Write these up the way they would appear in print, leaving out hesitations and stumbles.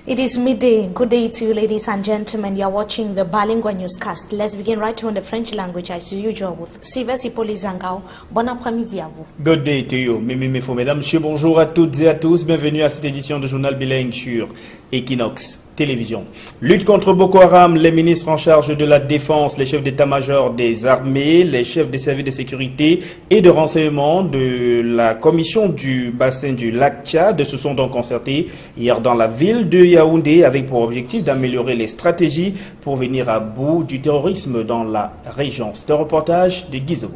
It is midday. Good day to you, ladies and gentlemen. You are watching the Bilingual Newscast. Let's begin right here in the French language as usual with Sylvestre Zangao. Bon après-midi à vous. Good day to you. Mesdames, messieurs, bonjour à toutes et à tous. Bienvenue à cette édition de Journal Bilingue sur Equinox Télévision. Lutte contre Boko Haram, les ministres en charge de la défense, les chefs d'état-major des armées, les chefs des services de sécurité et de renseignement de la commission du bassin du lac Tchad se sont donc concertés hier dans la ville de Yaoundé avec pour objectif d'améliorer les stratégies pour venir à bout du terrorisme dans la région. C'est un reportage de Guizou.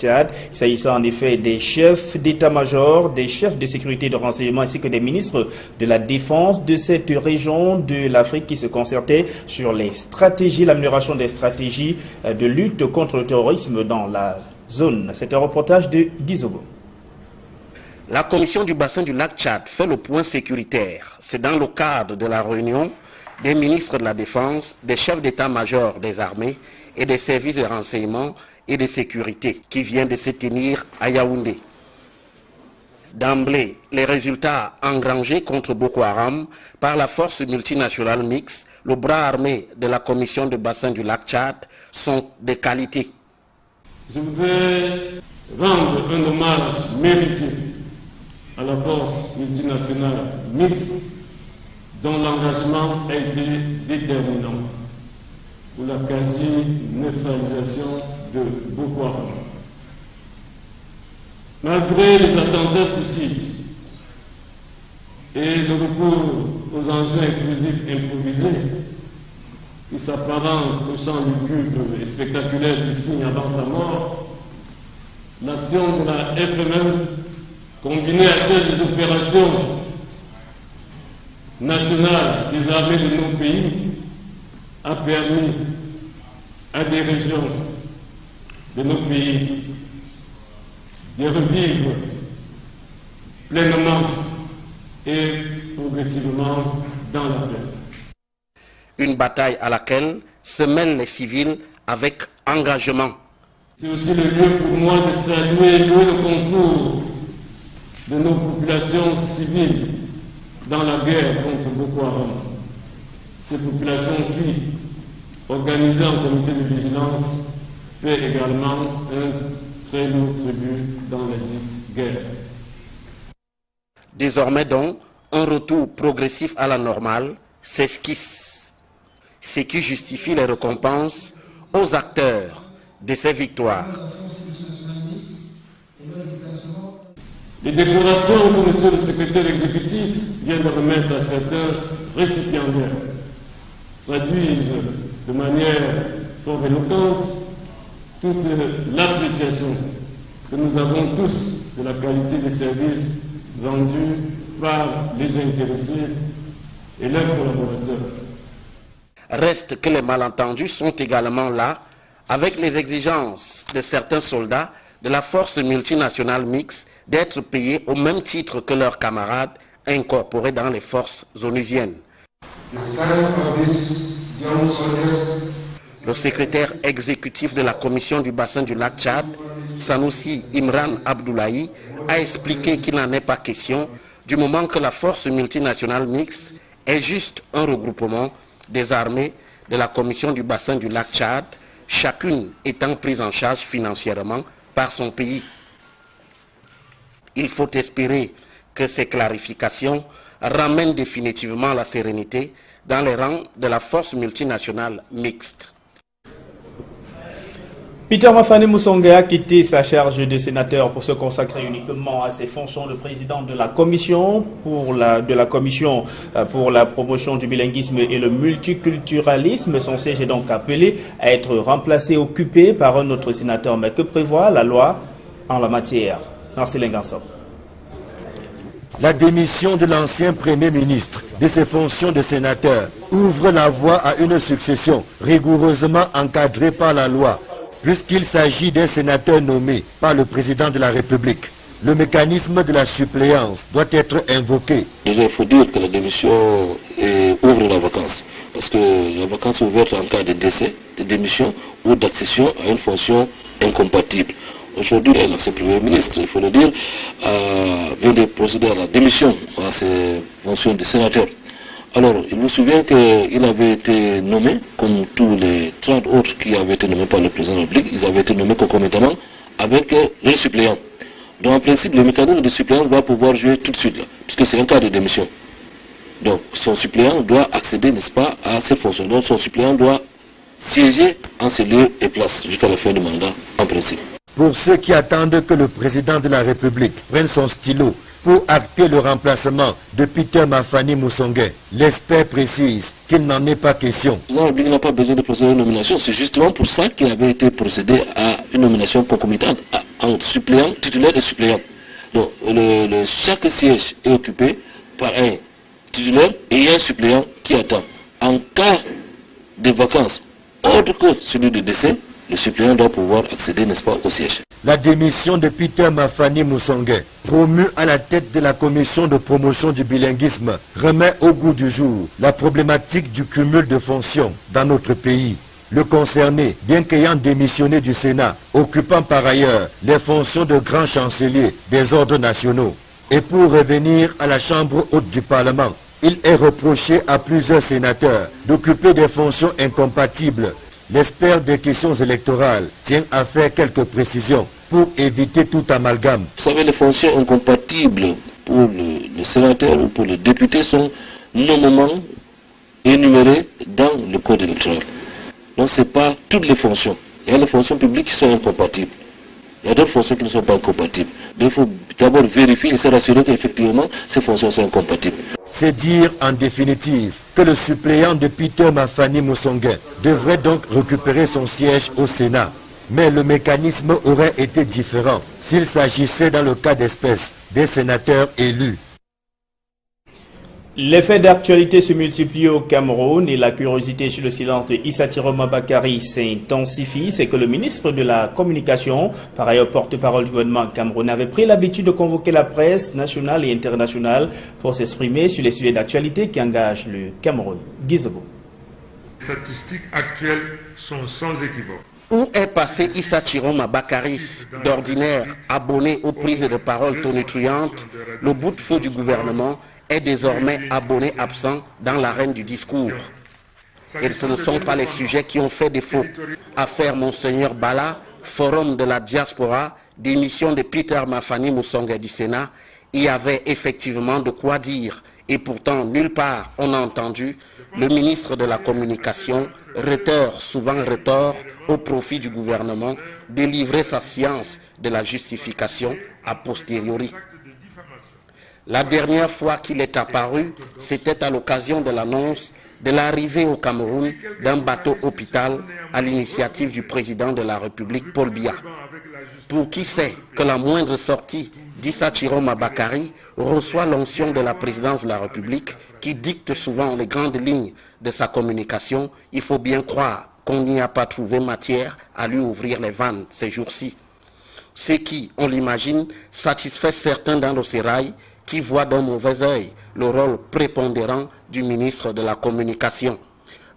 Il s'agissait en effet des chefs d'état-major, des chefs de sécurité et de renseignement ainsi que des ministres de la défense de cette région de l'Afrique qui se concertaient sur les stratégies, l'amélioration des stratégies de lutte contre le terrorisme dans la zone. C'est un reportage de Guizogo. La commission du bassin du lac Tchad fait le point sécuritaire. C'est dans le cadre de la réunion des ministres de la défense, des chefs d'état-major des armées et des services de renseignement et de sécurité qui vient de se tenir à Yaoundé. D'emblée, les résultats engrangés contre Boko Haram par la force multinationale mixte, le bras armé de la commission de bassin du lac Tchad, sont de qualité. Je voudrais rendre un hommage mérité à la force multinationale mixte dont l'engagement a été déterminant pour la quasi-neutralisation de Boko Haram. Malgré les attentats suicides et le recours aux engins explosifs improvisés qui s'apparentent au champ lugubre et spectaculaire du signe avant sa mort, l'action de la FMM, combinée à celle des opérations nationales des armées de nos pays, a permis à des régions de nos pays de revivre pleinement et progressivement dans la paix. Une bataille à laquelle se mêlent les civils avec engagement. C'est aussi le lieu pour moi de saluer le concours de nos populations civiles dans la guerre contre Boko Haram. Ces populations qui, organisées en comité de vigilance, fait également un très lourd tribut dans la dite guerre. Désormais donc, un retour progressif à la normale s'esquisse, ce qui justifie les récompenses aux acteurs de ces victoires. Les déclarations que M. le secrétaire exécutif vient de remettre à certains récipiendaires traduisent de manière fort éloquente toute l'appréciation que nous avons tous de la qualité des services rendus par les intéressés et leurs collaborateurs. Reste que les malentendus sont également là avec les exigences de certains soldats de la force multinationale mixte d'être payés au même titre que leurs camarades incorporés dans les forces onusiennes. Le secrétaire exécutif de la commission du bassin du lac Tchad, Sanoussi Imran Abdoulaye, a expliqué qu'il n'en est pas question du moment que la force multinationale mixte est juste un regroupement des armées de la commission du bassin du lac Tchad, chacune étant prise en charge financièrement par son pays. Il faut espérer que ces clarifications ramènent définitivement la sérénité dans les rangs de la force multinationale mixte. Peter Mafane Moussongue a quitté sa charge de sénateur pour se consacrer uniquement à ses fonctions de président de la commission pour la promotion du bilinguisme et le multiculturalisme. Son siège est donc appelé à être remplacé, occupé par un autre sénateur. Mais que prévoit la loi en la matière? Marcelin Gansop. La démission de l'ancien Premier ministre de ses fonctions de sénateur ouvre la voie à une succession rigoureusement encadrée par la loi, puisqu'il s'agit d'un sénateur nommé par le président de la République. Le mécanisme de la suppléance doit être invoqué. Déjà, il faut dire que la démission ouvre la vacance. Parce puisque la vacance est ouverte en cas de décès, de démission ou d'accession à une fonction incompatible. Aujourd'hui, l'ancien Premier ministre, il faut le dire, vient de procéder à la démission à ses fonctions de sénateur. Alors, il vous souvient qu'il avait été nommé, comme tous les 30 autres qui avaient été nommés par le président de la République, ils avaient été nommés concomitamment avec le suppléant. Donc, en principe, le mécanisme de suppléant va pouvoir jouer tout de suite, là, puisque c'est un cas de démission. Donc, son suppléant doit accéder, n'est-ce pas, à cette fonction. Donc, son suppléant doit siéger en ces lieux et places jusqu'à la fin du mandat, en principe. Pour ceux qui attendent que le président de la République prenne son stylo pour acter le remplacement de Peter Mafani Moussongué, l'expert précise qu'il n'en est pas question. Le président de la République n'a pas besoin de procéder à une nomination. C'est justement pour ça qu'il avait été procédé à une nomination concomitante entre suppléant, titulaire et suppléant. Donc chaque siège est occupé par un titulaire et un suppléant qui attend. En cas de vacances autre que celui de décès, le suppléant doit pouvoir accéder, n'est-ce pas, au siège. La démission de Peter Mafani Moussongué, promu à la tête de la commission de promotion du bilinguisme, remet au goût du jour la problématique du cumul de fonctions dans notre pays. Le concerné, bien qu'ayant démissionné du Sénat, occupant par ailleurs les fonctions de grand chancelier des ordres nationaux. Et pour revenir à la Chambre haute du Parlement, il est reproché à plusieurs sénateurs d'occuper des fonctions incompatibles. L'expert des questions électorales tient à faire quelques précisions pour éviter tout amalgame. Vous savez, les fonctions incompatibles pour le sénateur ou pour le député sont nommément énumérées dans le code électoral. Donc ce n'est pas toutes les fonctions. Il y a les fonctions publiques qui sont incompatibles. Il y a d'autres fonctions qui ne sont pas incompatibles. Donc il faut d'abord vérifier et se rassurer qu'effectivement ces fonctions sont incompatibles. C'est dire en définitive que le suppléant de Peter Mafani Moussongué devrait donc récupérer son siège au Sénat. Mais le mécanisme aurait été différent s'il s'agissait dans le cas d'espèce des sénateurs élus. Les faits d'actualité se multiplient au Cameroun et la curiosité sur le silence de Issa Chiroma Bakary s'intensifie. C'est que le ministre de la Communication, par ailleurs porte-parole du gouvernement camerounais, avait pris l'habitude de convoquer la presse nationale et internationale pour s'exprimer sur les sujets d'actualité qui engagent le Cameroun. Guizogo. Les statistiques actuelles sont sans équivoque. Où est passé Issa Chiroma Bakary, d'ordinaire abonné aux prises de parole tonitruantes, le bout de feu du gouvernement est désormais abonné absent dans l'arène du discours. Et ce ne sont pas les sujets qui ont fait défaut. Affaire Monseigneur Bala, forum de la diaspora, démission de Peter Mafani Moussongué du Sénat, il y avait effectivement de quoi dire. Et pourtant, nulle part on a entendu le ministre de la Communication, souvent retors au profit du gouvernement, délivrer sa science de la justification a posteriori. La dernière fois qu'il est apparu, c'était à l'occasion de l'annonce de l'arrivée au Cameroun d'un bateau hôpital à l'initiative du président de la République, Paul Biya. Pour qui sait que la moindre sortie d'Issa Chiroma Bakary reçoit l'onction de la présidence de la République qui dicte souvent les grandes lignes de sa communication, il faut bien croire qu'on n'y a pas trouvé matière à lui ouvrir les vannes ces jours-ci. Ce qui, on l'imagine, satisfait certains dans le sérail qui voient d'un mauvais œil le rôle prépondérant du ministre de la Communication.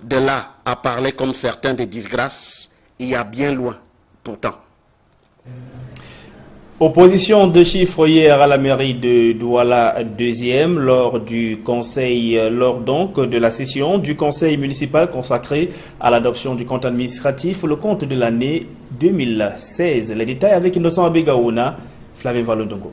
De là à parler comme certains de disgrâce, il y a bien loin pourtant. Opposition de chiffres hier à la mairie de Douala 2e lors donc de la session du conseil municipal consacré à l'adoption du compte administratif, le compte de l'année 2016. Les détails avec Innocent Abegaouna, Flavien Valodongo.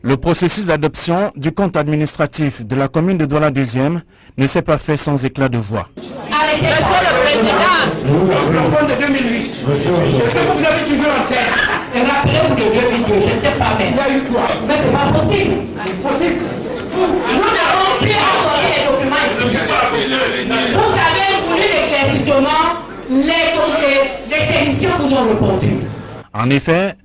Le processus d'adoption du compte administratif de la commune de Douala 2e ne s'est pas fait sans éclat de voix. Monsieur le Président, le compte de 2008, je sais que vous avez toujours en tête. Et rappelez-vous de 2002, je n'étais pas maire. Il y a eu quoi? Mais c'est pas possible. Nous n'avons plus à sortir les documents ici. Vous avez voulu les techniciens vous ont répondu. En effet,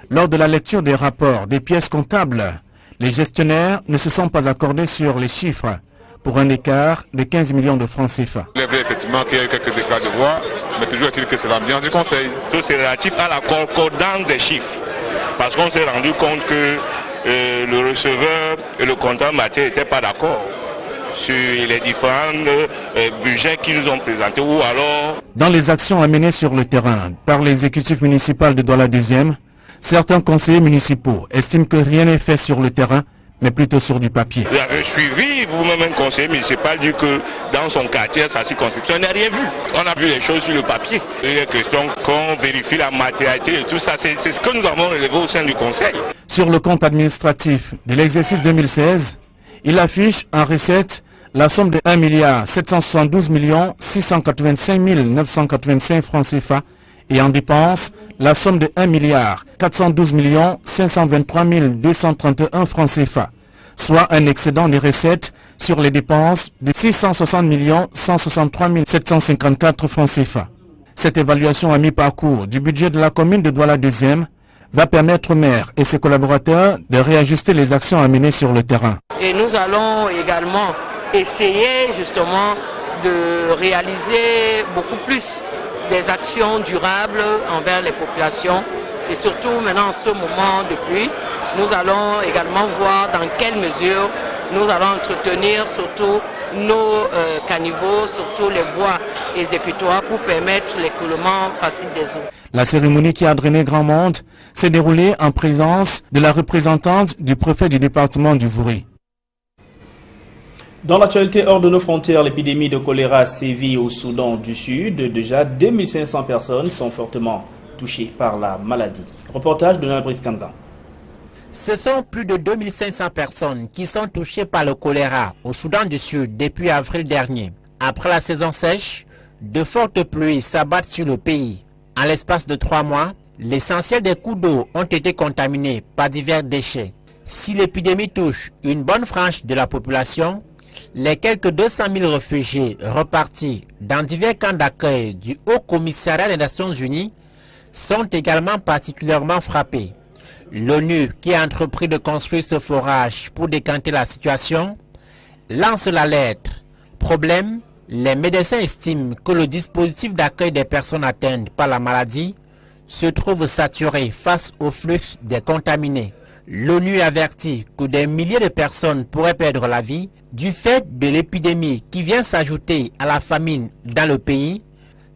lors de la lecture des rapports des pièces comptables, les gestionnaires ne se sont pas accordés sur les chiffres pour un écart de 15 millions de francs CFA. Il est vrai effectivement qu'il y a eu quelques écarts de voix, mais toujours est-il que c'est l'ambiance du Conseil. Tout c'est relatif à la concordance des chiffres. Parce qu'on s'est rendu compte que le receveur et le comptable matière n'étaient pas d'accord sur les différents budgets qu'ils nous ont présentés ou alors... Dans les actions à mener sur le terrain par l'exécutif municipal de Douala 2e, certains conseillers municipaux estiment que rien n'est fait sur le terrain, mais plutôt sur du papier. Vous avez suivi vous-même un conseiller municipal dit que dans son quartier, sa circonscription, on n'a rien vu. On a vu les choses sur le papier. Il est question qu'on vérifie la matérialité et tout ça. C'est ce que nous avons relevé au sein du conseil. Sur le compte administratif de l'exercice 2016, il affiche en recette la somme de 1 772 685 985 francs CFA et en dépenses la somme de 1 412 523 231 francs CFA, soit un excédent de recettes sur les dépenses de 660 163 754 francs CFA. Cette évaluation à mi-parcours du budget de la commune de Douala 2e va permettre au maire et ses collaborateurs de réajuster les actions à mener sur le terrain. Et nous allons également essayer justement de réaliser beaucoup plus des actions durables envers les populations et surtout maintenant en ce moment de pluie, nous allons également voir dans quelle mesure nous allons entretenir surtout nos caniveaux, surtout les voies exécutoires pour permettre l'écoulement facile des eaux. La cérémonie qui a drainé grand monde s'est déroulée en présence de la représentante du préfet du département du Vouri. Dans l'actualité hors de nos frontières, l'épidémie de choléra sévit au Soudan du Sud. Déjà 2500 personnes sont fortement touchées par la maladie. Reportage de Nabrice Kandan. Ce sont plus de 2500 personnes qui sont touchées par le choléra au Soudan du Sud depuis avril dernier. Après la saison sèche, de fortes pluies s'abattent sur le pays. En l'espace de 3 mois, l'essentiel des cours d'eau ont été contaminés par divers déchets. Si l'épidémie touche une bonne frange de la population, les quelques 200 000 réfugiés repartis dans divers camps d'accueil du Haut Commissariat des Nations Unies sont également particulièrement frappés. L'ONU, qui a entrepris de construire ce forage pour décanter la situation, lance l'alerte. Problème, les médecins estiment que le dispositif d'accueil des personnes atteintes par la maladie se trouve saturé face au flux des contaminés. L'ONU avertit que des milliers de personnes pourraient perdre la vie du fait de l'épidémie qui vient s'ajouter à la famine dans le pays,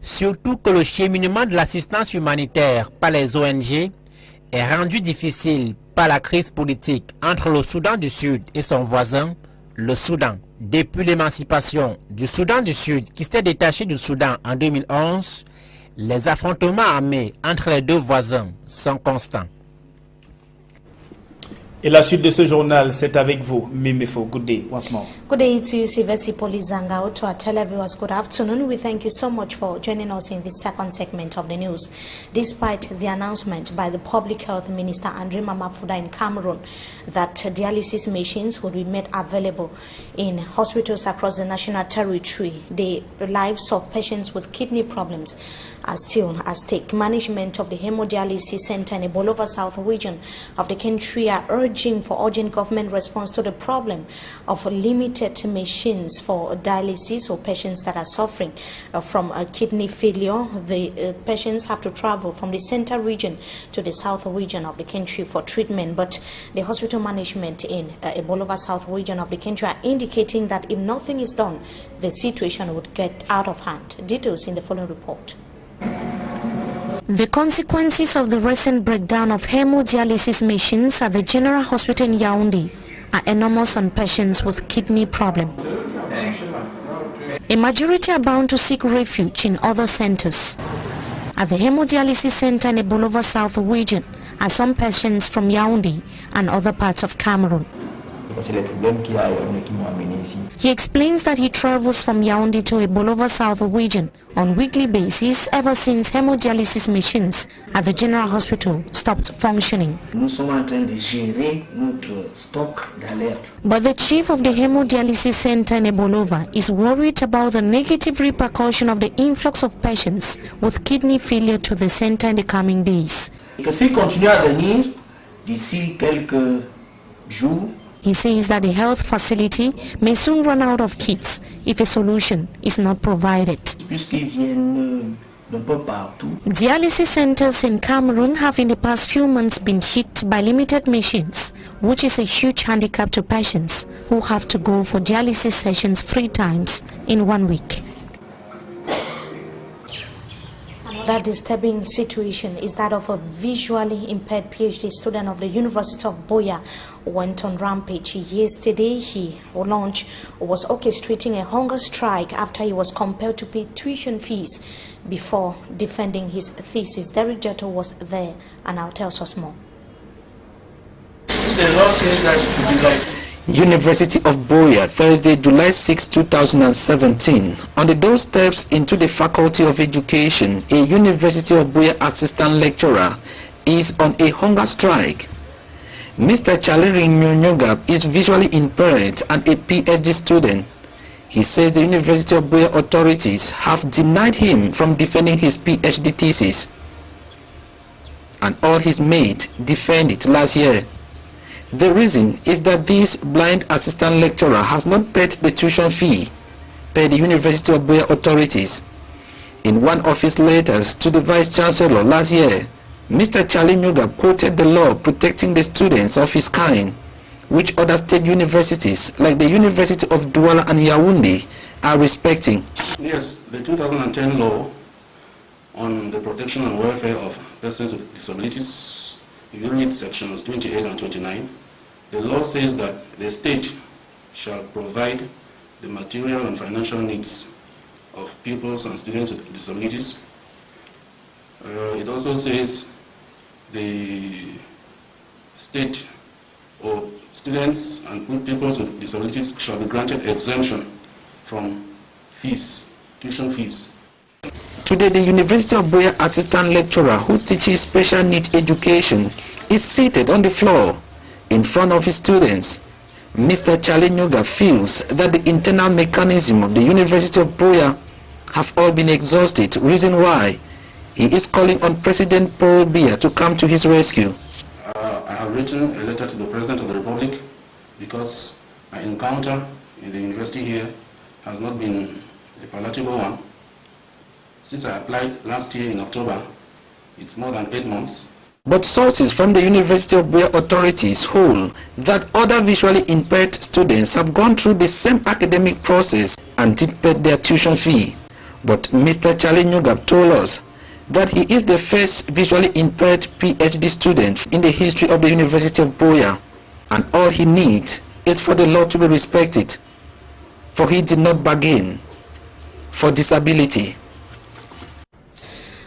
surtout que le cheminement de l'assistance humanitaire par les ONG est rendu difficile par la crise politique entre le Soudan du Sud et son voisin, le Soudan. Depuis l'émancipation du Soudan du Sud qui s'est détaché du Soudan en 2011, les affrontements armés entre les deux voisins sont constants. Et la suite de ce journal, c'est avec vous, Mimefo. Good day once more. Good day to you, Sivesi Polizanga. To our televiewers, good afternoon. We thank you so much for joining us in this second segment of the news. Despite the announcement by the Public Health Minister Andre Mamafuda in Cameroon that dialysis machines would be made available in hospitals across the national territory, the lives of patients with kidney problems are still at stake. Management of the hemodialysis center in the Bolova South region of the country are urging for urgent government response to the problem of limited machines for dialysis or patients that are suffering from kidney failure. The patients have to travel from the center region to the south region of the country for treatment, but the hospital management in Bolova South region of the country are indicating that if nothing is done, the situation would get out of hand. Details in the following report. The consequences of the recent breakdown of hemodialysis machines at the General Hospital in Yaoundé are enormous on patients with kidney problems. A majority are bound to seek refuge in other centers. At the hemodialysis center in the Bolova South region are some patients from Yaoundé and other parts of Cameroon. He explains that he travels from Yaoundé to Bolova South region on weekly basis ever since hemodialysis machines at the General Hospital stopped functioning. But the chief of the hemodialysis center in Bolova is worried about the negative repercussion of the influx of patients with kidney failure to the center in the coming days. He says that the health facility may soon run out of kits if a solution is not provided. Dialysis centers in Cameroon have in the past few months been hit by limited machines, which is a huge handicap to patients who have to go for dialysis sessions 3 times in 1 week. Another disturbing situation is that of a visually impaired PhD student of the University of Buea who went on rampage. Yesterday, he was orchestrating a hunger strike after he was compelled to pay tuition fees before defending his thesis. Derek Jetto was there and now tells us more. University of Buea, Thursday, July 6, 2017. On the doorsteps into the Faculty of Education, a University of Buea assistant lecturer is on a hunger strike. Mr. Chaliri Nyonyogab is visually impaired and a PhD student. He says the University of Buea authorities have denied him from defending his PhD thesis, and all his mates defended it last year. The reason is that this blind assistant lecturer has not paid the tuition fee per the University of Buea authorities. In one of his letters to the Vice Chancellor last year, Mr. Charlie Nyonyogab quoted the law protecting the students of his kind, which other state universities like the University of Douala and Yaoundé are respecting. Yes, the 2010 law on the protection and welfare of persons with disabilities, if you read sections 28 and 29, the law says that the state shall provide the material and financial needs of pupils and students with disabilities. It also says the state or students and pupils with disabilities shall be granted exemption from fees, tuition fees. Today, the University of Buea assistant lecturer who teaches special needs education is seated on the floor in front of his students. Mr. Charlie Nyonyogab feels that the internal mechanism of the University of Buea have all been exhausted, reason why he is calling on President Paul Biya to come to his rescue. I have written a letter to the President of the Republic because my encounter in the university here has not been a palatable one. Since I applied last year in October, it's more than 8 months. But sources from the University of Buea authorities hold that other visually impaired students have gone through the same academic process and did pay their tuition fee. But Mr. Charlie Nyonyogab told us that he is the first visually impaired PhD student in the history of the University of Buea, and all he needs is for the law to be respected, for he did not bargain for disability.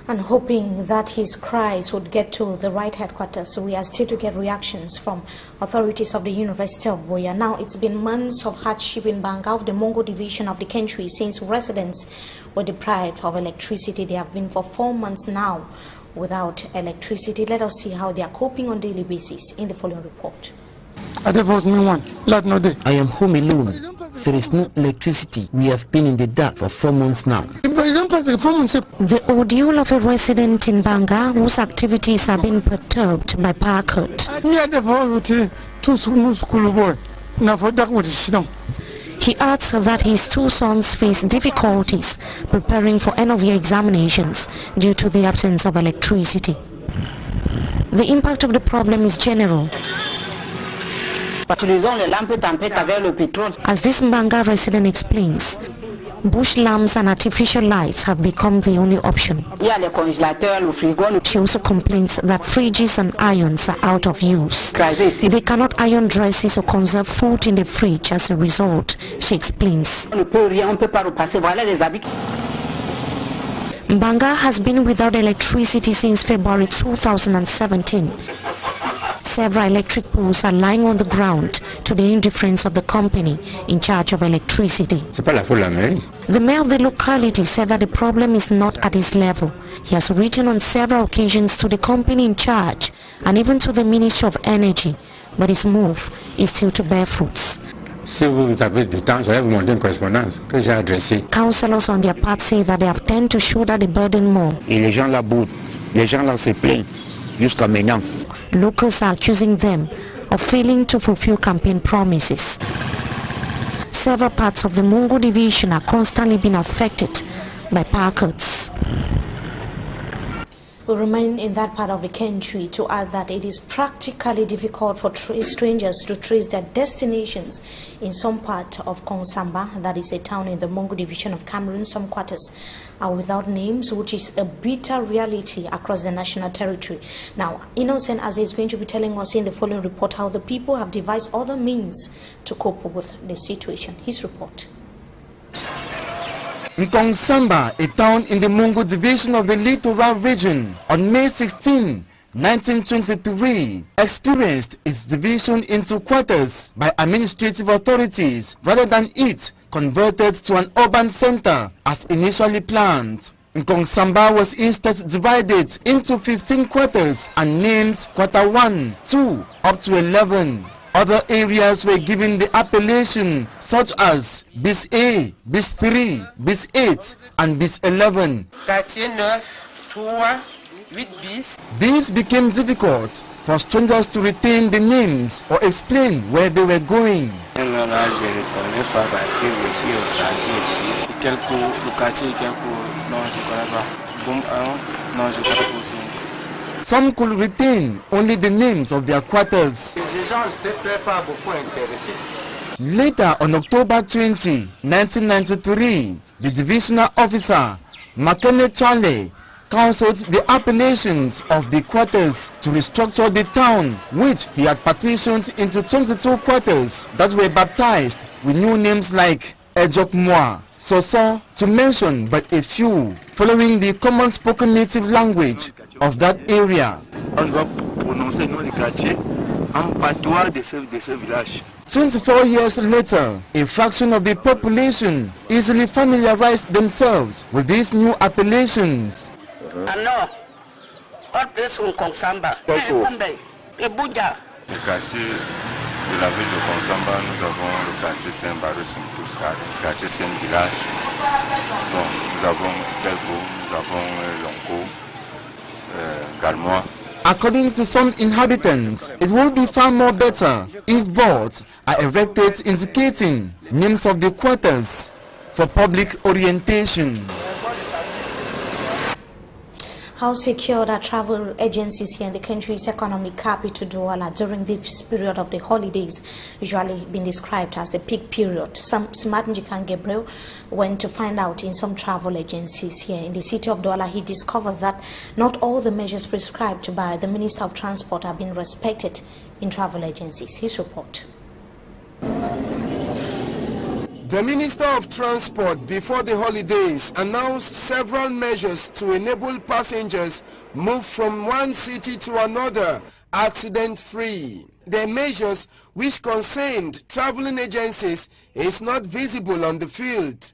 And hoping that his cries would get to the right headquarters, so we are still to get reactions from authorities of the University of Buea. Now, it's been months of hardship in Banga, of the Mongo division of the country, since residents were deprived of electricity. They have been for 4 months now without electricity. Let us see how they are coping on a daily basis in the following report. I am home alone. There is no electricity. We have been in the dark for 4 months now. The ordeal of a resident in Banga whose activities have been perturbed by power cut. He adds that his 2 sons face difficulties preparing for end-of-year examinations due to the absence of electricity. The impact of the problem is general, as this Mbanga resident explains. Bush lamps and artificial lights have become the only option. She also complains that fridges and irons are out of use. They cannot iron dresses or conserve food in the fridge as a result, she explains. Mbanga has been without electricity since February 2017. Several electric poles are lying on the ground to the indifference of the company in charge of electricity. The mayor of the locality said that the problem is not at his level. He has written on several occasions to the company in charge and even to the Ministry of Energy, but his move is still to bear fruits. Councillors on their part say that they have tend to shoulder the burden more. Locals are accusing them of failing to fulfill campaign promises. Several parts of the Mongo division are constantly being affected by power cuts. We remain in that part of the country to add that it is practically difficult for strangers to trace their destinations in some part of Konsamba, that is a town in the Mongo division of Cameroon. Some quarters are without names, which is a bitter reality across the national territory. Now, Innocent Aze is going to be telling us in the following report how the people have devised other means to cope with the situation. His report. Nkonsamba, a town in the Mongo division of the Littoral region, on May 16, 1923, experienced its division into quarters by administrative authorities rather than it converted to an urban center as initially planned. Nkonsamba was instead divided into 15 quarters and named Quarter 1, 2, up to 11. Other areas were given the appellation such as Bis A, Bis 3, Bis 8 and Bis 11. Quartier 9, 3, 8 bis. These became difficult for strangers to retain the names or explain where they were going. Some could retain only the names of their quarters. Later, on October 20, 1993, the divisional officer, Makene Chale, cancelled the appellations of the quarters to restructure the town, which he had partitioned into 22 quarters that were baptized with new names like Ejokmwa, Soso, to mention but a few, following the common spoken native language of that area. 24 years later, a fraction of the population easily familiarized themselves with these new appellations. Alors, what place on Konsamba? Et Bouja. Le quartier de la ville de Konsamba, nous avons le quartier Saint-Barre-Sumtouska, le quartier Saint-Village. Bon, nous avons Kelko, nous avons Lonko, Galmois. According to some inhabitants, it would be far more better if boards are erected indicating names of the quarters for public orientation. How secure are travel agencies here in the country's economic capital, Douala, during this period of the holidays, usually been described as the peak period? Smart Njikan Gabriel went to find out in some travel agencies here in the city of Douala. He discovered that not all the measures prescribed by the Minister of Transport have been respected in travel agencies. His report. The Minister of Transport, before the holidays, announced several measures to enable passengers move from one city to another accident-free. The measures which concerned traveling agencies is not visible on the field.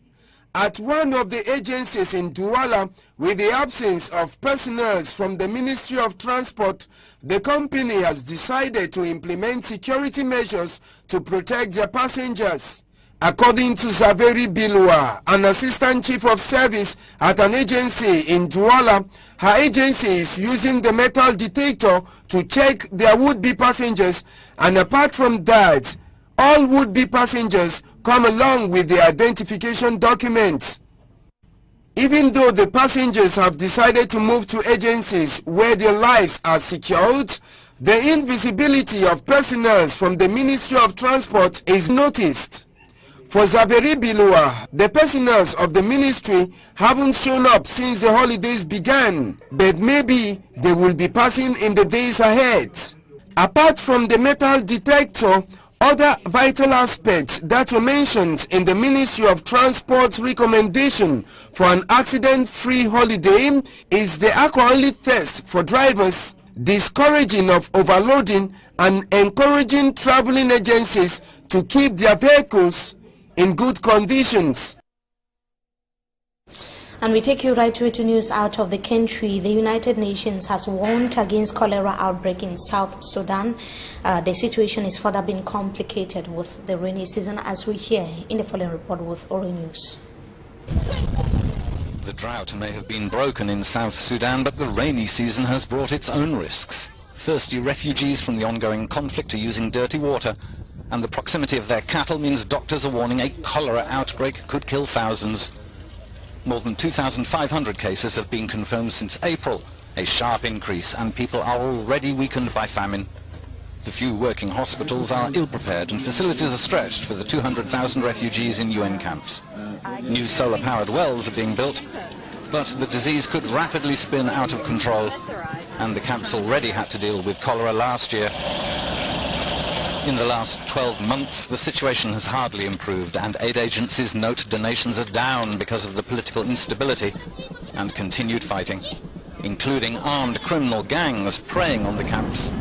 At one of the agencies in Douala, with the absence of personnel from the Ministry of Transport, the company has decided to implement security measures to protect their passengers. According to Zaveri Bilwa, an assistant chief of service at an agency in Douala, her agency is using the metal detector to check their would-be passengers, and apart from that, all would-be passengers come along with their identification documents. Even though the passengers have decided to move to agencies where their lives are secured, the invisibility of personnel from the Ministry of Transport is noticed. For Zaveri Bilua, the personnel of the ministry haven't shown up since the holidays began, but maybe they will be passing in the days ahead. Apart from the metal detector, other vital aspects that were mentioned in the Ministry of Transport's recommendation for an accident-free holiday is the alcoholic test for drivers, discouraging of overloading, and encouraging traveling agencies to keep their vehicles in good conditions. And we take you right to news out of the country. The United Nations has warned against cholera outbreak in South Sudan. The situation is further being complicated with the rainy season, as we hear in the following report with Ori News. The drought may have been broken in South Sudan, but the rainy season has brought its own risks. Thirsty refugees from the ongoing conflict are using dirty water, and the proximity of their cattle means doctors are warning a cholera outbreak could kill thousands. More than 2,500 cases have been confirmed since April, a sharp increase, and people are already weakened by famine. The few working hospitals are ill-prepared and facilities are stretched for the 200,000 refugees in UN camps. New solar-powered wells are being built, but the disease could rapidly spin out of control, and the camps already had to deal with cholera last year. In the last 12 months, the situation has hardly improved, and aid agencies note donations are down because of the political instability and continued fighting, including armed criminal gangs preying on the camps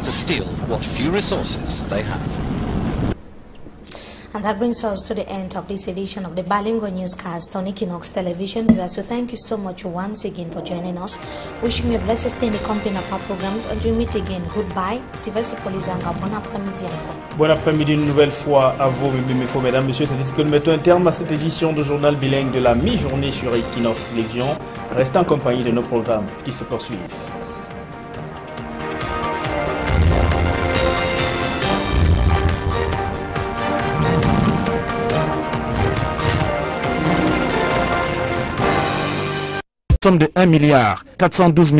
to steal what few resources they have. And that brings us to the end of this edition of the Balingo Newscast on Equinox Television. So thank you so much once again for joining us. Wishing you a blessed stay in the company of our programs. Until we meet again, goodbye. Sivasi Polizanga, bon après-midi encore. Bon après-midi une nouvelle fois à vous, mesdames, messieurs. C'est ici que nous mettons un terme à cette édition de journal bilingue de la mi-journée sur Equinox Télévision. Restez en compagnie de nos programmes qui se poursuivent. Somme de 1 milliard 412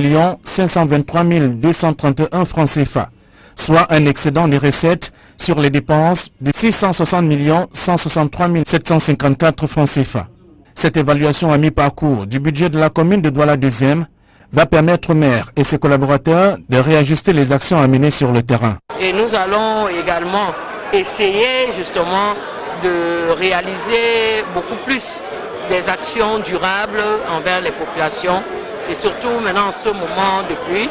523 231 francs CFA, soit un excédent des recettes sur les dépenses de 660 163 754 francs CFA. Cette évaluation à mi-parcours du budget de la commune de Douala 2e va permettre au maire et ses collaborateurs de réajuster les actions à mener sur le terrain. Et nous allons également essayer justement de réaliser beaucoup plus des actions durables envers les populations et surtout maintenant en ce moment de pluie,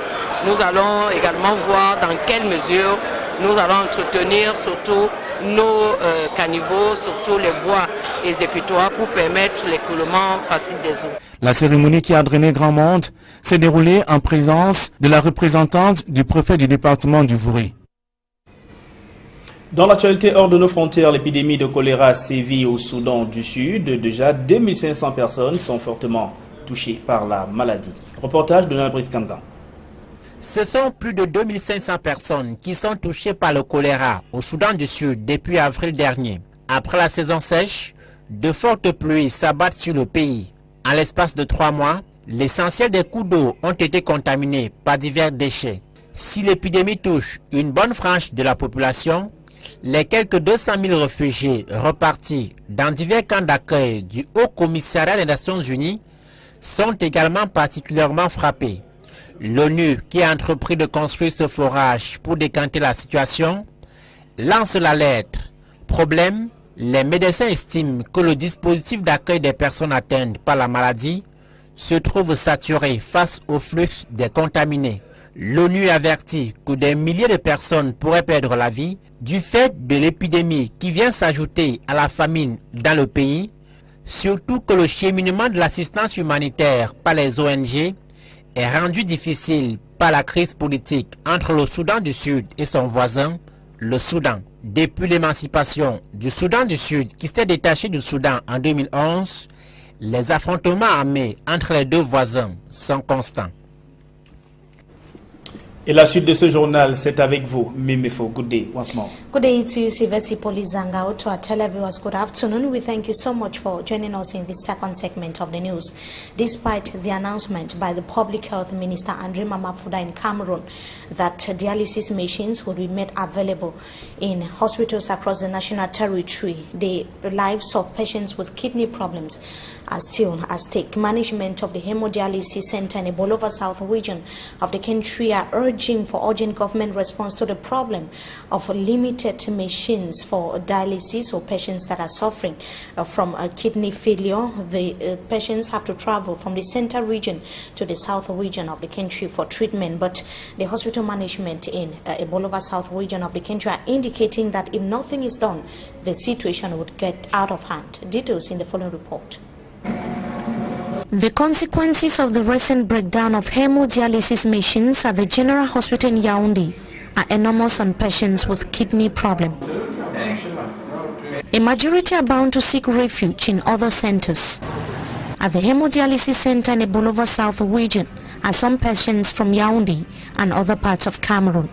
nous allons également voir dans quelle mesure nous allons entretenir surtout nos caniveaux, surtout les voies exécutoires pour permettre l'écoulement facile des eaux. La cérémonie qui a drainé grand monde s'est déroulée en présence de la représentante du préfet du département du Vouri. Dans l'actualité hors de nos frontières, l'épidémie de choléra sévit au Soudan du Sud. Déjà 2500 personnes sont fortement touchées par la maladie. Reportage de Nalbris Kangan. Ce sont plus de 2500 personnes qui sont touchées par le choléra au Soudan du Sud depuis avril dernier. Après la saison sèche, de fortes pluies s'abattent sur le pays. En l'espace de 3 mois, l'essentiel des cours d'eau ont été contaminés par divers déchets. Si l'épidémie touche une bonne frange de la population, les quelques 200 000 réfugiés repartis dans divers camps d'accueil du Haut Commissariat des Nations Unies sont également particulièrement frappés. L'ONU, qui a entrepris de construire ce forage pour décanter la situation, lance l'alerte. Problème, les médecins estiment que le dispositif d'accueil des personnes atteintes par la maladie se trouve saturé face au flux des contaminés. L'ONU avertit que des milliers de personnes pourraient perdre la vie du fait de l'épidémie qui vient s'ajouter à la famine dans le pays, surtout que le cheminement de l'assistance humanitaire par les ONG est rendu difficile par la crise politique entre le Soudan du Sud et son voisin, le Soudan. Depuis l'émancipation du Soudan du Sud qui s'est détaché du Soudan en 2011, les affrontements armés entre les deux voisins sont constants. Et la suite de ce journal, c'est avec vous, Mimifo. Good day, once more. Good day to you, Sivasi Polizanga. To our televiewers, good afternoon. We thank you so much for joining us in this second segment of the news. Despite the announcement by the Public Health Minister Andrima Mafuda in Cameroon that dialysis machines would be made available in hospitals across the national territory, the lives of patients with kidney problems are still at stake. Management of the hemodialysis center in the Bolova South region of the country are urging for urgent government response to the problem of limited machines for dialysis or patients that are suffering from kidney failure. The patients have to travel from the center region to the south region of the country for treatment, but the hospital management in Bolova South region of the country are indicating that if nothing is done, the situation would get out of hand. Details in the following report. The consequences of the recent breakdown of hemodialysis machines at the General Hospital in Yaoundé are enormous on patients with kidney problems. A majority are bound to seek refuge in other centers. At the hemodialysis center in the Bolova South region are some patients from Yaoundé and other parts of Cameroon.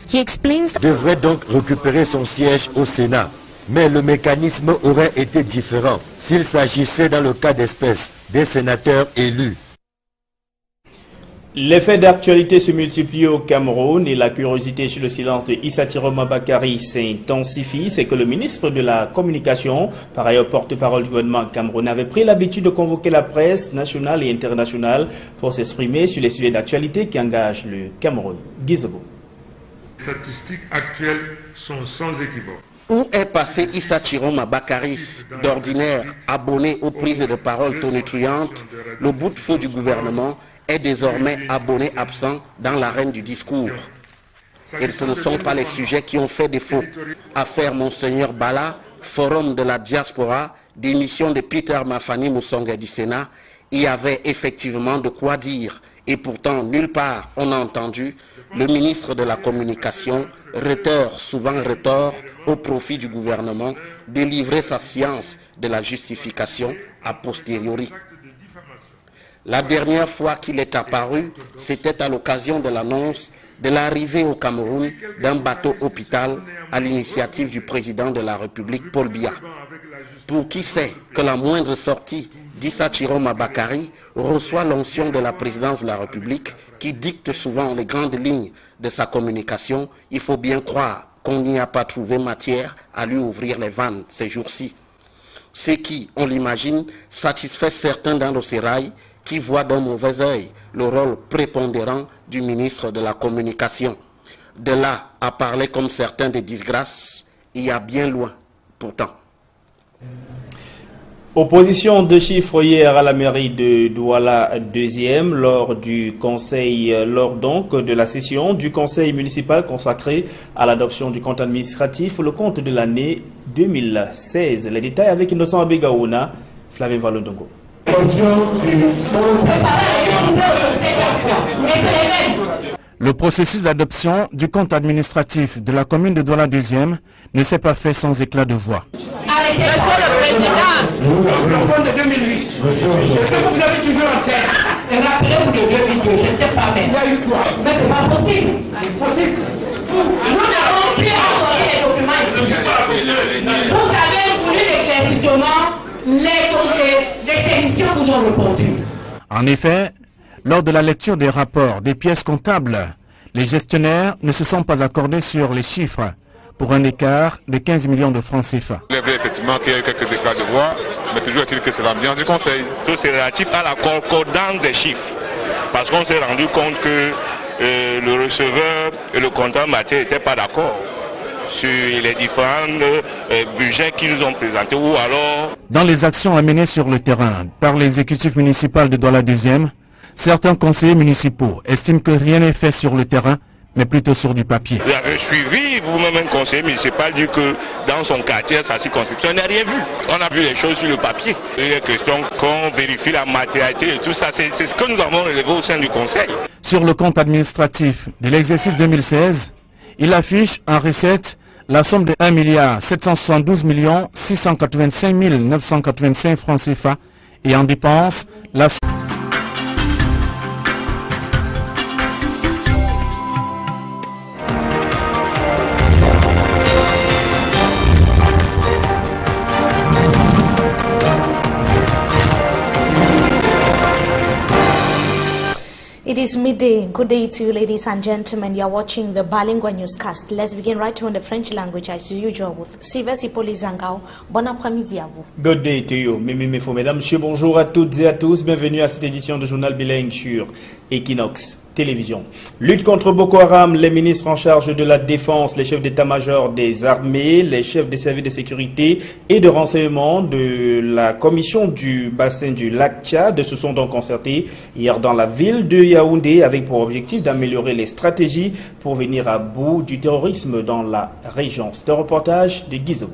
He explains that devrait donc récupérer son siège au Sénat, mais le mécanisme aurait été différent. s'il s'agissait dans le cas d'espèce des sénateurs élus. Les faits d'actualité se multiplient au Cameroun et la curiosité sur le silence de Issa Chiroma Bakary s'intensifie. C'est que le ministre de la Communication, par ailleurs porte-parole du gouvernement camerounais, avait pris l'habitude de convoquer la presse nationale et internationale pour s'exprimer sur les sujets d'actualité qui engagent le Cameroun. Guizobo. Les statistiques actuelles sont sans équivoque. Où est passé Issa Chiroma Bakary, d'ordinaire abonné aux prises de parole tonitruantes, le bout de feu du gouvernement est désormais abonné absent dans l'arène du discours. Et ce ne sont pas les sujets qui ont fait défaut. Affaire Monseigneur Bala, forum de la diaspora, démission de Peter Mafani Moussonga du Sénat, il y avait effectivement de quoi dire. Et pourtant, nulle part on a entendu le ministre de la Communication, souvent rhéteur, au profit du gouvernement, délivrer sa science de la justification a posteriori. La dernière fois qu'il est apparu, c'était à l'occasion de l'annonce de l'arrivée au Cameroun d'un bateau hôpital à l'initiative du président de la République, Paul Biya. Pour qui sait que la moindre sortie d'Issa Chiroma Bakary reçoit l'onction de la présidence de la République qui dicte souvent les grandes lignes de sa communication, il faut bien croire qu'on n'y a pas trouvé matière à lui ouvrir les vannes ces jours-ci. Ce qui, on l'imagine, satisfait certains dans nos sérails qui voient d'un mauvais œil le rôle prépondérant du ministre de la Communication. De là à parler comme certains de disgrâce, il y a bien loin pourtant. Opposition de chiffres hier à la mairie de Douala 2e lors de la session du conseil municipal consacré à l'adoption du compte administratif pour le compte de l'année 2016. Les détails avec Innocent Abegaouna, Flavien Valondongo. Le processus d'adoption du compte administratif de la commune de Douala 2e ne s'est pas fait sans éclat de voix. Monsieur le Président, le compte de 2008, je sais que vous avez toujours en tête. Et rappelez-vous de 2002, je n'étais pas maire. Il y a eu quoi? Mais c'est pas possible. Impossible. Nous n'avons plus envoyé les documents ici. Vous avez voulu l'éclaircissement, les techniciens vous ont répondu. En effet, lors de la lecture des rapports des pièces comptables, les gestionnaires ne se sont pas accordés sur les chiffres pour un écart de 15 millions de francs CFA. Il est vrai effectivement qu'il y a eu quelques écarts de voix, mais toujours est-il que c'est l'ambiance du conseil. Tout c'est relatif à la concordance des chiffres. Parce qu'on s'est rendu compte que le receveur et le comptable matière n'étaient pas d'accord sur les différents budgets qu'ils nous ont présentés ou alors... Dans les actions amenées sur le terrain par l'exécutif municipal de Douala 2e, certains conseillers municipaux estiment que rien n'est fait sur le terrain, mais plutôt sur du papier. Vous avez suivi vous-même un conseiller municipal dit que dans son quartier, sa circonscription, on n'a rien vu. On a vu les choses sur le papier. Il est question qu'on vérifie la matérialité et tout ça. C'est ce que nous avons relevé au sein du conseil. Sur le compte administratif de l'exercice 2016, il affiche en recette la somme de 1 772 685 985 francs CFA et en dépense la somme... It is midday. Good day to you, ladies and gentlemen. You are watching the Balingua newscast. Let's begin right here in the French language as usual with Sylvestre Hippolyte-Zangao. Bon après-midi à vous. Good day to you. Mesdames, messieurs, bonjour à toutes et à tous. Bienvenue à cette édition de Journal Bilingue sur Equinox Télévision. Lutte contre Boko Haram, les ministres en charge de la défense, les chefs d'état-major des armées, les chefs des services de sécurité et de renseignement de la commission du bassin du lac Tchad se sont donc concertés hier dans la ville de Yaoundé avec pour objectif d'améliorer les stratégies pour venir à bout du terrorisme dans la région. C'est un reportage de Guizou.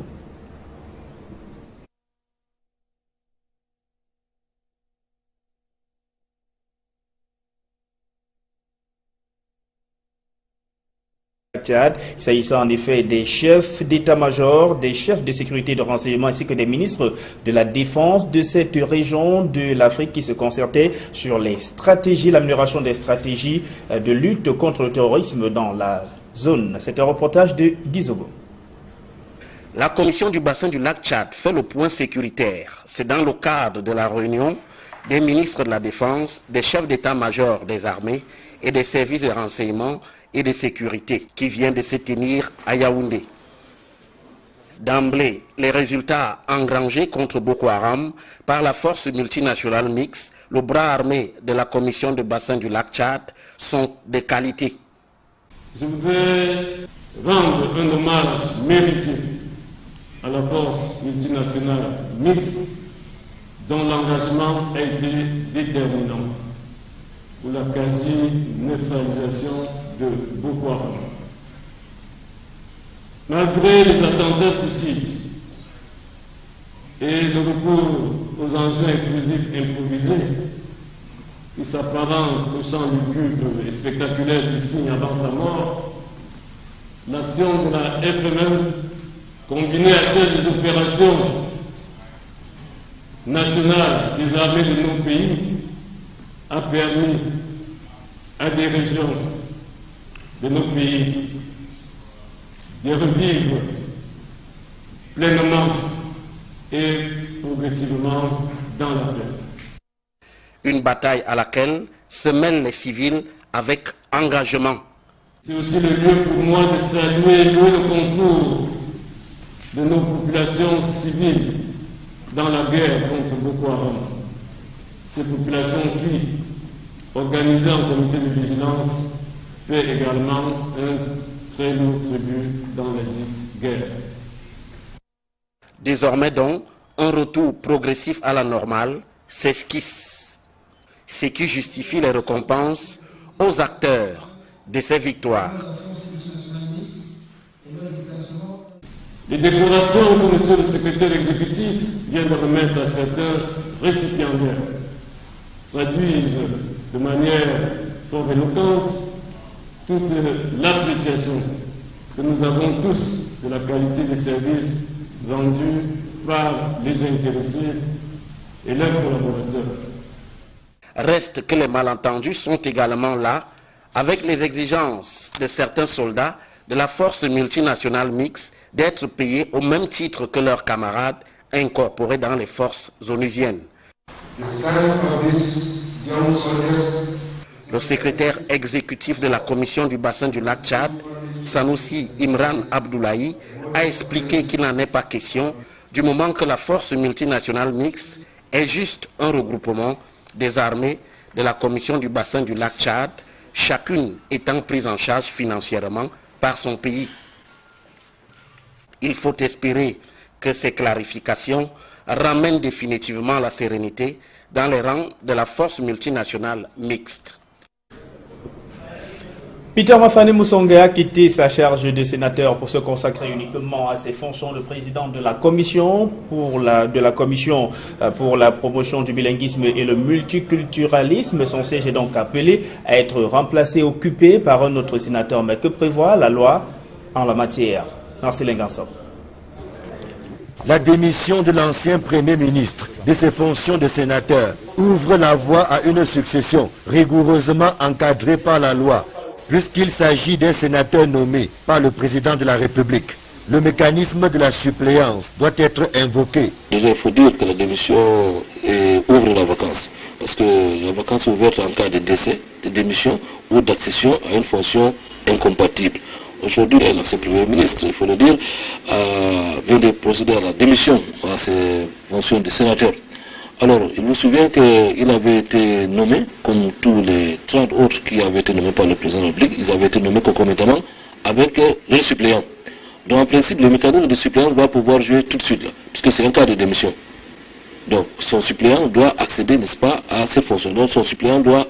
Il s'agissait en effet des chefs d'état-major, des chefs de sécurité et de renseignement ainsi que des ministres de la défense de cette région de l'Afrique qui se concertaient sur les stratégies, l'amélioration des stratégies de lutte contre le terrorisme dans la zone. C'est un reportage de Guizobo. La commission du bassin du lac Tchad fait le point sécuritaire. C'est dans le cadre de la réunion des ministres de la Défense, des chefs d'état-major des armées et des services de renseignement et de sécurité qui vient de se tenir à Yaoundé. D'emblée, les résultats engrangés contre Boko Haram par la force multinationale mixte, le bras armé de la commission du bassin du lac Tchad, sont de qualité. Je voudrais rendre un hommage mérité à la force multinationale mixte dont l'engagement a été déterminant pour la quasi-neutralisation de Boko Haram. Malgré les attentats suicides et le recours aux engins explosifs improvisés qui s'apparentent au champ lugubre et spectaculaire qui signe avant sa mort, l'action de la FMM, combinée à celle des opérations nationales des armées de nos pays, a permis à des régions de nos pays de revivre pleinement et progressivement dans la paix. Une bataille à laquelle se mêlent les civils avec engagement. C'est aussi le lieu pour moi de saluer le concours de nos populations civiles dans la guerre contre Boko Haram. Ces populations qui, organisées en comité de vigilance, paient également un très lourd tribut dans la dite guerre. Désormais donc, un retour progressif à la normale s'esquisse, ce qui justifie les récompenses aux acteurs de ces victoires. Les déclarations que M. le secrétaire exécutif vient de remettre à certains récipiendaires traduisent de manière fort éloquente toute l'appréciation que nous avons tous de la qualité des services rendus par les intéressés et leurs collaborateurs. Reste que les malentendus sont également là avec les exigences de certains soldats de la force multinationale mixte d'être payés au même titre que leurs camarades incorporés dans les forces onusiennes. Le secrétaire exécutif de la commission du bassin du lac Tchad, Sanoussi Imran Abdoulaye, a expliqué qu'il n'en est pas question du moment que la force multinationale mixte est juste un regroupement des armées de la commission du bassin du lac Tchad, chacune étant prise en charge financièrement par son pays. Il faut espérer que ces clarifications ramènent définitivement la sérénité dans les rangs de la force multinationale mixte. Peter Mafane Musonge a quitté sa charge de sénateur pour se consacrer uniquement à ses fonctions de président de la commission pour la promotion du bilinguisme et le multiculturalisme. Son siège est donc appelé à être remplacé, occupé par un autre sénateur. Mais que prévoit la loi en la matière? Marcelin Gansop. La démission de l'ancien Premier ministre de ses fonctions de sénateur ouvre la voie à une succession rigoureusement encadrée par la loi, puisqu'il s'agit d'un sénateur nommé par le président de la République. Le mécanisme de la suppléance doit être invoqué. Déjà, il faut dire que la démission ouvre la vacance, parce que la vacance est ouverte en cas de décès, de démission ou d'accession à une fonction incompatible. Aujourd'hui, l'ancien Premier ministre, il faut le dire, vient de procéder à la démission à ses fonctions de sénateur. Alors, il vous souvient qu'il avait été nommé, comme tous les 30 autres qui avaient été nommés par le président de la République, ils avaient été nommés concomitamment avec le suppléant. Donc, en principe, le mécanisme de suppléance va pouvoir jouer tout de suite, là, puisque c'est un cas de démission. Donc, son suppléant doit accéder, n'est-ce pas, à cette fonction. Donc, son suppléant doit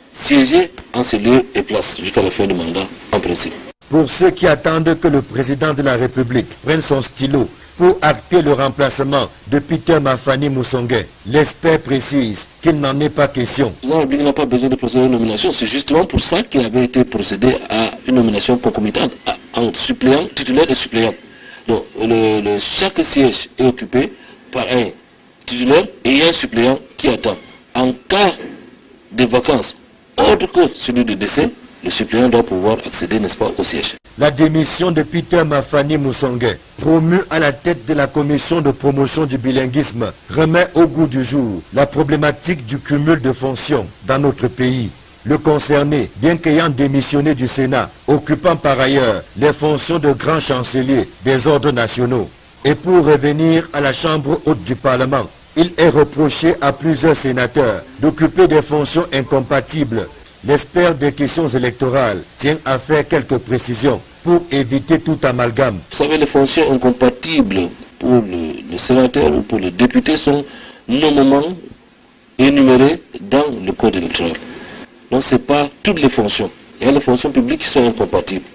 siéger en ces lieux et places jusqu'à la fin du mandat, en principe. Pour ceux qui attendent que le président de la République prenne son stylo pour acter le remplacement de Peter Mafane Musonge, l'expert précise qu'il n'en est pas question. Le président de la République n'a pas besoin de procéder à une nomination. C'est justement pour ça qu'il avait été procédé à une nomination concomitante entre suppléant, titulaire et suppléant. Donc chaque siège est occupé par un titulaire et un suppléant qui attend. En cas de vacances autre que celui de décès, le suppléant doit pouvoir accéder, n'est-ce pas, au siège. La démission de Peter Mafani Musonge, promu à la tête de la commission de promotion du bilinguisme, remet au goût du jour la problématique du cumul de fonctions dans notre pays. Le concerné, bien qu'ayant démissionné du Sénat, occupant par ailleurs les fonctions de grand chancelier des ordres nationaux. Et pour revenir à la Chambre haute du Parlement, il est reproché à plusieurs sénateurs d'occuper des fonctions incompatibles. L'expert des questions électorales tient à faire quelques précisions pour éviter tout amalgame. Vous savez, les fonctions incompatibles pour le sénateur ou pour le député sont nommément énumérées dans le code électoral. Donc ce n'est pas toutes les fonctions. Il y a les fonctions publiques qui sont incompatibles.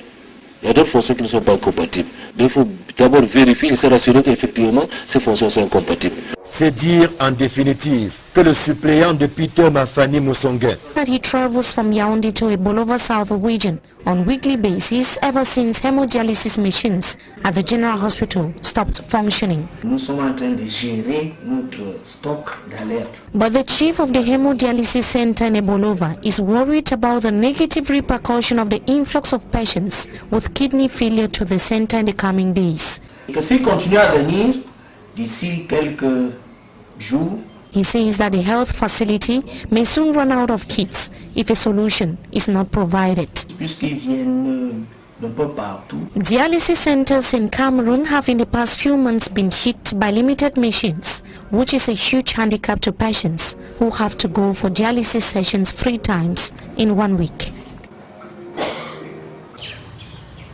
Il y a d'autres fonctions qui ne sont pas incompatibles. Donc il faut d'abord vérifier et se rassurer qu'effectivement ces fonctions sont incompatibles. C'est dire en définitive que le suppléant de Peter Mafani Musonge, that he travels from Yaoundé to Ebolova South region on weekly basis ever since hemodialysis machines at the General Hospital stopped functioning. Nous sommes en train de gérer notre stock d'alerte. But the chief of the hemodialysis center in Ebolova is worried about the negative repercussion of the influx of patients with kidney failure to the center in the coming days. Que s'il continue à venir d'ici quelques jours, he says that the health facility may soon run out of kits if a solution is not provided. Puisqu'ils viennent d'un peu partout. Dialysis centers in Cameroon have in the past few months been hit by limited machines, which is a huge handicap to patients who have to go for dialysis sessions 3 times in 1 week.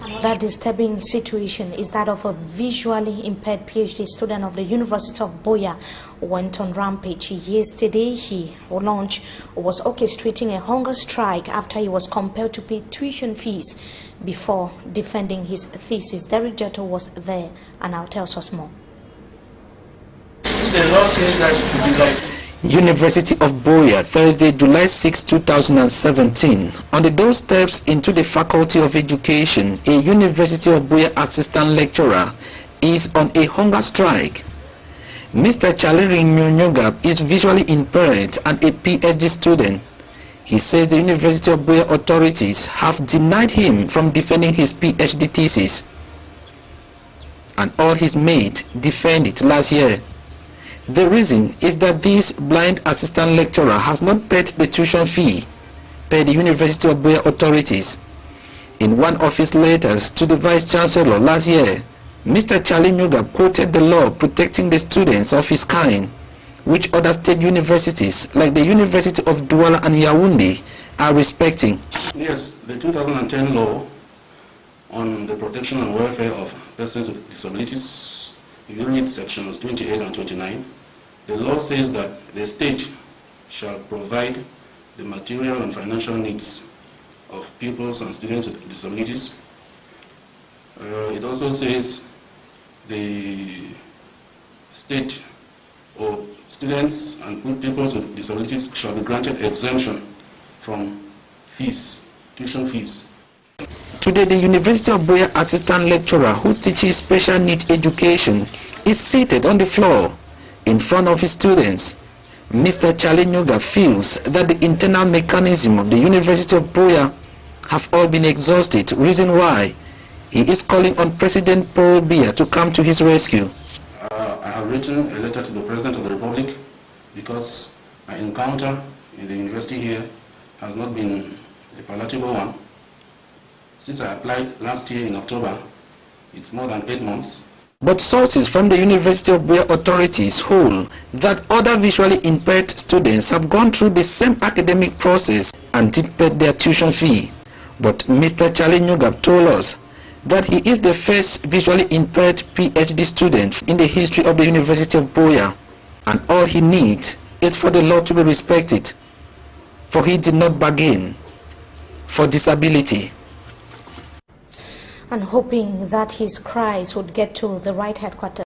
Another disturbing situation is that of a visually impaired PhD student of the University of Buea who went on rampage. Yesterday, he was orchestrating a hunger strike after he was compelled to pay tuition fees before defending his thesis. Derek Jetto was there and now tells us more. University of Buea, Thursday, July 6, 2017. On the doorsteps into the Faculty of Education, a University of Buea assistant lecturer is on a hunger strike. Mr. Charlie Nyonyogab is visually impaired and a PhD student. He says the University of Buea authorities have denied him from defending his PhD thesis, and all his mates defended it last year. The reason is that this blind assistant lecturer has not paid the tuition fee per the University of Buea authorities. In one of his letters to the Vice Chancellor last year, Mr. Charlie Nyonyogab quoted the law protecting the students of his kind, which other state universities like the University of Douala and Yaoundé are respecting. Yes, the 2010 law on the protection and welfare of persons with disabilities, if you read sections 28 and 29, the law says that the state shall provide the material and financial needs of pupils and students with disabilities. It also says the state or students and pupils with disabilities shall be granted exemption from fees, tuition fees. Today, the University of Buea assistant lecturer who teaches special needs education is seated on the floor in front of his students. Mr. Charlie Nyonyogab feels that the internal mechanism of the University of Buea have all been exhausted, reason why he is calling on President Paul Biya to come to his rescue. I have written a letter to the President of the Republic because my encounter in the university here has not been a palatable one. Since I applied last year in October, it's more than 8 months. But sources from the University of Buea authorities hold that other visually impaired students have gone through the same academic process and did pay their tuition fee. But Mr. Charlie Nyonyogab told us that he is the first visually impaired PhD student in the history of the University of Buea, and all he needs is for the law to be respected, for he did not bargain for disability. And hoping that his cries would get to the right headquarters.